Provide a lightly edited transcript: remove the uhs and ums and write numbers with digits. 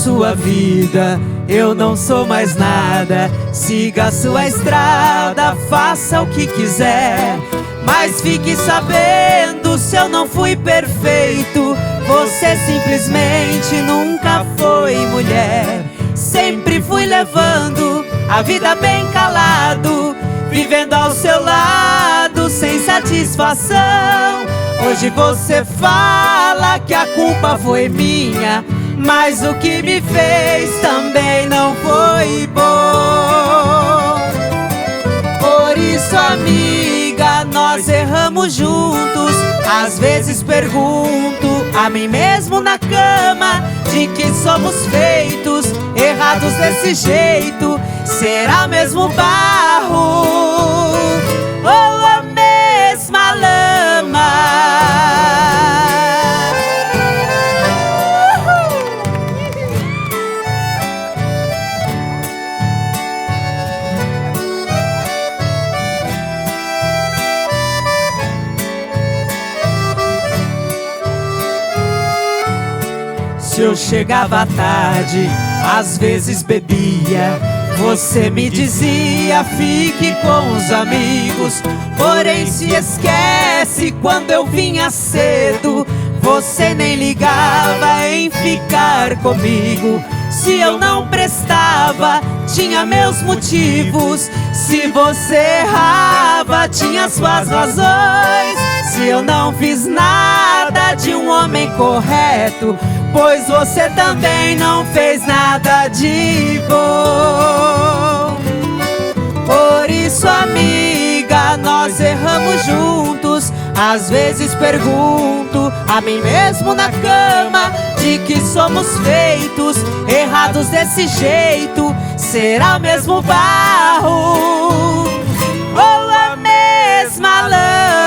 sua vida, eu não sou mais nada. Siga a sua estrada, faça o que quiser, mas fique sabendo, se eu não fui perfeito, você simplesmente nunca foi mulher. Sempre fui levando a vida bem calado, vivendo ao seu lado sem satisfação. Hoje você fala que a culpa foi minha, mas o que me fez também não foi bom. Por isso, amiga, nós erramos juntos. Às vezes pergunto a mim mesmo na cama de que somos feitos. Errados desse jeito, será mesmo barro ou a mesma lama? Se eu chegava tarde, às vezes bebia, você me dizia, fique com os amigos. Porém se esquece, quando eu vinha cedo, você nem ligava em ficar comigo. Se eu não prestava, tinha meus motivos. Se você errava, tinha suas razões. Se eu não fiz nada de um homem correto, pois você também não fez nada de bom. Por isso, amiga, nós erramos juntos. Às vezes pergunto a mim mesmo na cama de que somos feitos. Errados desse jeito, será mesmo barro ou a mesma lama?